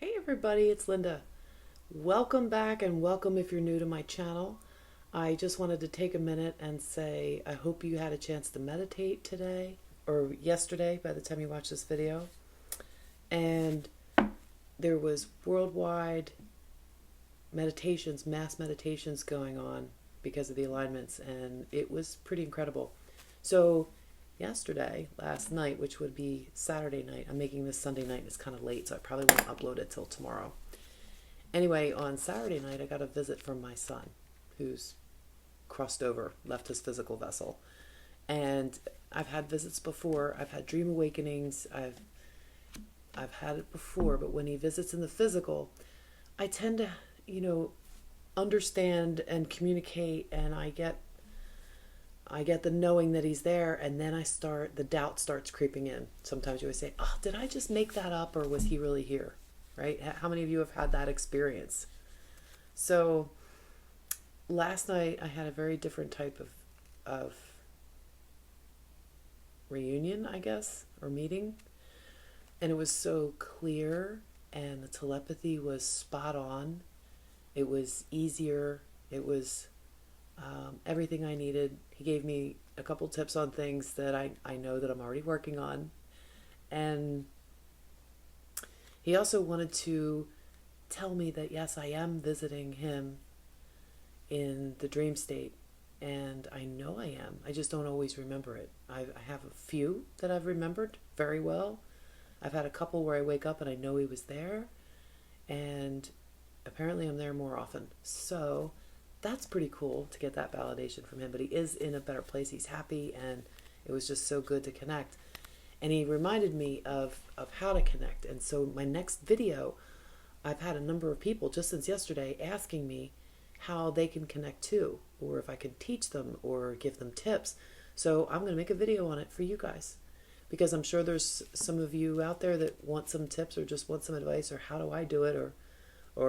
Hey everybody, it's Linda. Welcome back and welcome if you're new to my channel. I just wanted to take a minute and say I hope you had a chance to meditate today or yesterday by the time you watch this video. And there was worldwide meditations, mass meditations going on because of the alignments, and it was pretty incredible. So yesterday, last night, which would be Saturday night, I'm making this Sunday night and it's kind of late, so I probably won't upload it till tomorrow. Anyway, on Saturday night, I got a visit from my son, who's crossed over, left his physical vessel. And I've had visits before. I've had dream awakenings. I've had it before, but when he visits in the physical, I tend to, understand and communicate, and I get the knowing that he's there, and then the doubt starts creeping in. Sometimes you always say, "Oh, did I just make that up, or was he really here?" Right? How many of you have had that experience? So last night I had a very different type of reunion, I guess, or meeting. And it was so clear, and the telepathy was spot on. It was easier. It was everything I needed. He gave me a couple tips on things that I know that I'm already working on. And he also wanted to tell me that, yes, I am visiting him in the dream state. And I know I am. I just don't always remember it. I have a few that I've remembered very well. I've had a couple where I wake up and I know he was there. And apparently I'm there more often. So that's pretty cool to get that validation from him. But he is in a better place. He's happy, and it was just so good to connect. And he reminded me of how to connect. And so my next video, I've had a number of people just since yesterday asking me how they can connect too, or if I can teach them or give them tips. So I'm going to make a video on it for you guys, because I'm sure there's some of you out there that want some tips or just want some advice, or how do I do it, or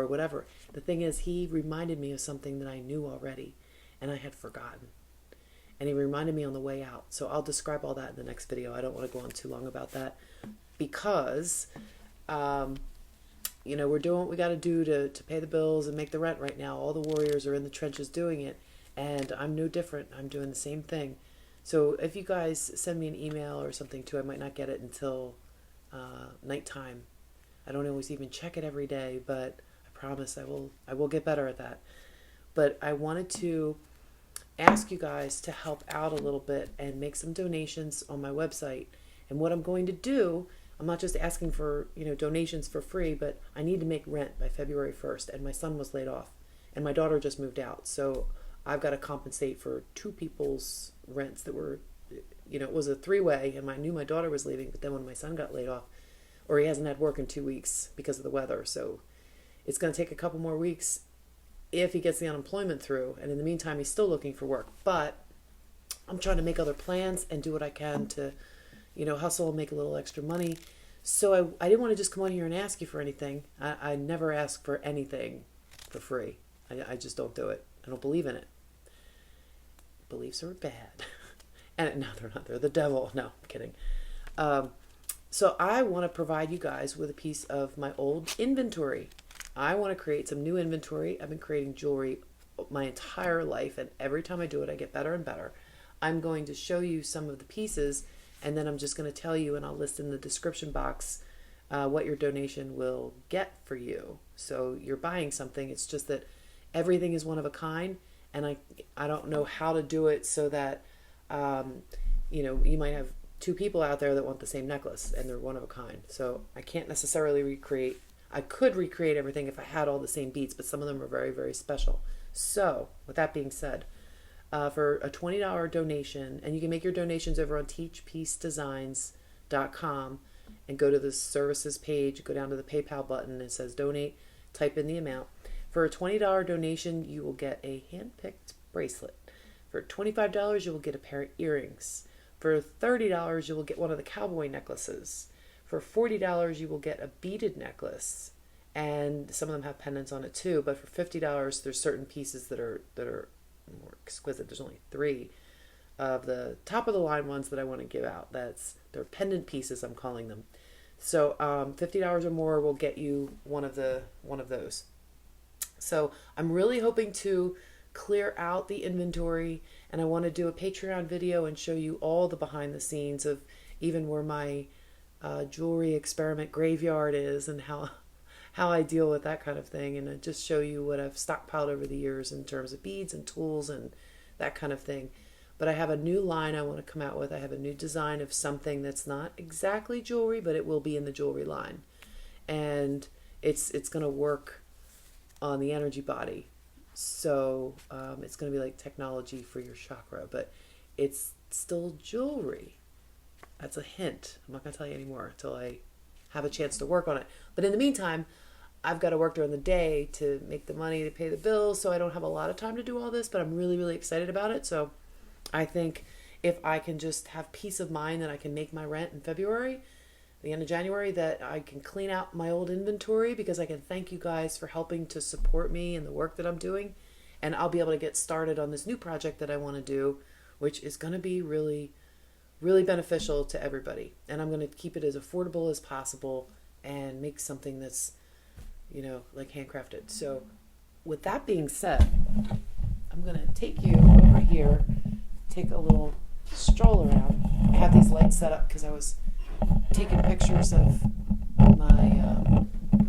whatever. The thing is, he reminded me of something that I knew already and I had forgotten. And he reminded me on the way out. So I'll describe all that in the next video. I don't want to go on too long about that because, we're doing what we got to do to pay the bills and make the rent right now. All the warriors are in the trenches doing it, and I'm no different. I'm doing the same thing. So if you guys send me an email or something too, I might not get it until nighttime. I don't always even check it every day, but I promise I will get better at that. But I wanted to ask you guys to help out a little bit and make some donations on my website. And what I'm going to do, I'm not just asking for, donations for free, but I need to make rent by February 1st, and my son was laid off and my daughter just moved out. So I've got to compensate for two people's rents that were, it was a three-way, and I knew my daughter was leaving, but then when my son got laid off, or he hasn't had work in 2 weeks because of the weather. So it's going to take a couple more weeks if he gets the unemployment through. And in the meantime, he's still looking for work. But I'm trying to make other plans and do what I can to, hustle and make a little extra money. So I didn't want to just come on here and ask you for anything. I never ask for anything for free. I just don't do it. I don't believe in it. Beliefs are bad. And no, they're not. They're the devil. No, I'm kidding. So I want to provide you guys with a piece of my old inventory. I want to create some new inventory. I've been creating jewelry my entire life, and every time I do it, I get better and better. I'm going to show you some of the pieces, and then I'm just going to tell you, and I'll list in the description box what your donation will get for you. So you're buying something. It's just that everything is one of a kind, and I don't know how to do it so that, you might have two people out there that want the same necklace and they're one of a kind. So I can't necessarily recreate. I could recreate everything if I had all the same beads, but some of them are very, very special. So with that being said, for a $20 donation, and you can make your donations over on teachpeacedesigns.com and go to the services page, go down to the PayPal button, and it says donate, type in the amount. For a $20 donation, you will get a hand-picked bracelet. For $25, you will get a pair of earrings. For $30, you will get one of the cowboy necklaces. For $40, you will get a beaded necklace, and some of them have pendants on it too. But for $50, there's certain pieces that are more exquisite. There's only 3 of the top of the line ones that I want to give out. They're pendant pieces, I'm calling them. So $50 or more will get you one of those. So I'm really hoping to clear out the inventory, and I want to do a Patreon video and show you all the behind the scenes of even where my jewelry experiment graveyard is, and how I deal with that kind of thing, and just show you what I've stockpiled over the years in terms of beads and tools and that kind of thing. But I have a new line I want to come out with. I have a new design of something that's not exactly jewelry, but it will be in the jewelry line. And it's going to work on the energy body. So it's going to be like technology for your chakra, but it's still jewelry. That's a hint. I'm not going to tell you anymore until I have a chance to work on it. But in the meantime, I've got to work during the day to make the money to pay the bills, so I don't have a lot of time to do all this, but I'm really, really excited about it. So I think if I can just have peace of mind that I can make my rent in February, the end of January, that I can clean out my old inventory, because I can thank you guys for helping to support me and the work that I'm doing. And I'll be able to get started on this new project that I want to do, which is going to be really, really beneficial to everybody. And I'm going to keep it as affordable as possible and make something that's, like handcrafted. So with that being said, I'm going to take you over here, take a little stroll around. I have these lights set up because I was taking pictures of my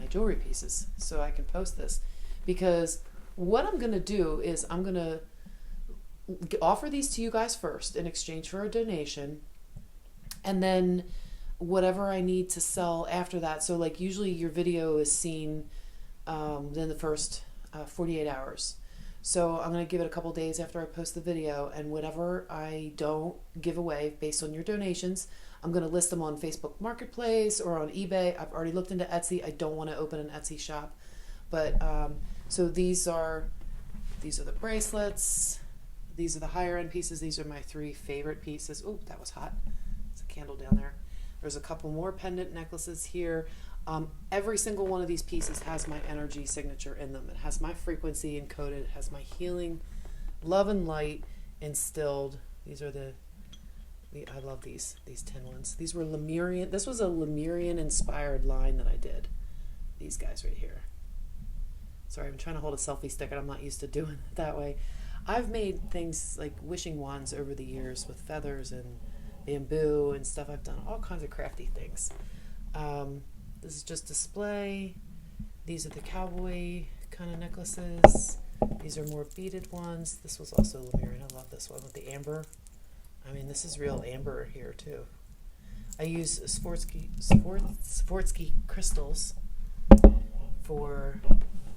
jewelry pieces so I can post this. Because what I'm going to do is I'm going to offer these to you guys first in exchange for a donation, and then whatever I need to sell after that. So like usually your video is seen in the first 48 hours. So I'm going to give it a couple days after I post the video, and whatever I don't give away based on your donations, I'm going to list them on Facebook Marketplace or on eBay. I've already looked into Etsy. I don't want to open an Etsy shop. But so these are the bracelets. These are the higher end pieces. These are my 3 favorite pieces. Oh, that was hot. There's a candle down there. There's a couple more pendant necklaces here. Every single one of these pieces has my energy signature in them. It has my frequency encoded. It has my healing, love and light instilled. These are I love these tin ones. These were Lemurian. This was a Lemurian inspired line that I did. These guys right here. Sorry, I'm trying to hold a selfie stick and I'm not used to doing it that way. I've made things like wishing wands over the years with feathers and bamboo and stuff. I've done all kinds of crafty things. This is just display. These are the cowboy kind of necklaces. These are more beaded ones. This was also Lemurian. I love this one with the amber. I mean, this is real amber here too. I use Swarovski crystals for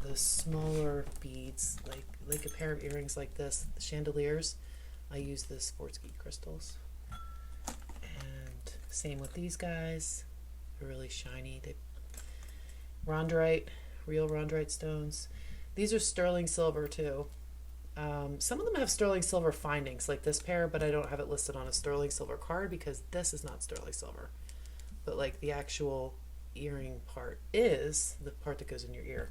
the smaller beads, like a pair of earrings like this, the chandeliers. I use the Swarovski crystals. And same with these guys. They're really shiny. Rondrite, real Rondrite stones. These are sterling silver too. Some of them have sterling silver findings, like this pair, but I don't have it listed on a sterling silver card because this is not sterling silver. But like the actual earring part is the part that goes in your ear.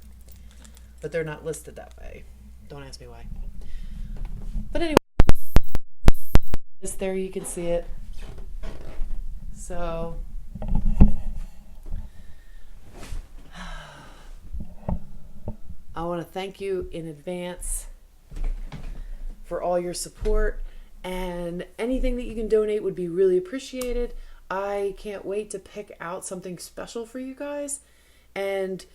But they're not listed that way. Don't ask me why. But anyway, there you can see it. So I want to thank you in advance for all your support, and anything that you can donate would be really appreciated. I can't wait to pick out something special for you guys. And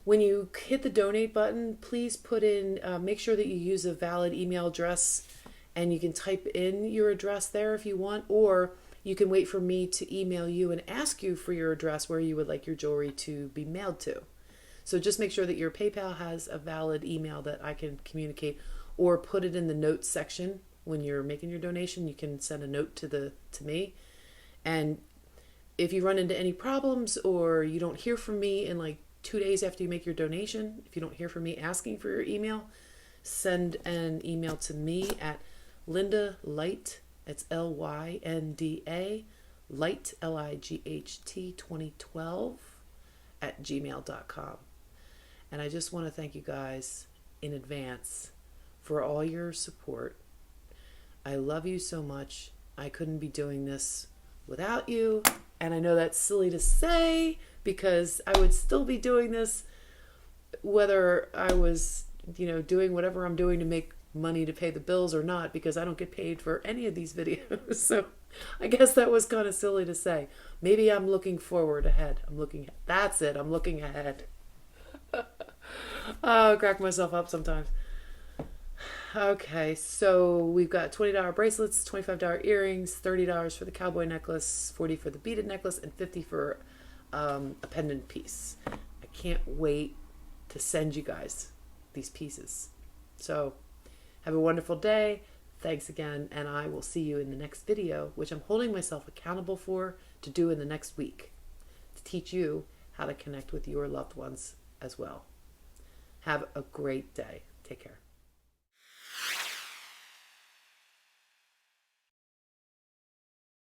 when you hit the donate button, please put in, make sure that you use a valid email address, and you can type in your address there if you want, or you can wait for me to email you and ask you for your address where you would like your jewelry to be mailed to. So just make sure that your PayPal has a valid email that I can communicate, or put it in the notes section when you're making your donation. You can send a note to me. And if you run into any problems or you don't hear from me in like 2 days after you make your donation, if you don't hear from me asking for your email, send an email to me at Linda Light, it's Lynda, Light, Light 2012 at gmail.com. And I just want to thank you guys in advance for all your support. I love you so much. I couldn't be doing this without you. And I know that's silly to say because I would still be doing this whether I was, doing whatever I'm doing to make money to pay the bills or not, because I don't get paid for any of these videos. So I guess that was kind of silly to say. Maybe I'm looking forward ahead. That's it. I'm looking ahead. Oh, I crack myself up sometimes. Okay, so we've got $20 bracelets, $25 earrings, $30 for the cowboy necklace, $40 for the beaded necklace, and $50 for a pendant piece. I can't wait to send you guys these pieces. So have a wonderful day. Thanks again, and I will see you in the next video, which I'm holding myself accountable for to do in the next week, to teach you how to connect with your loved ones as well. Have a great day. Take care.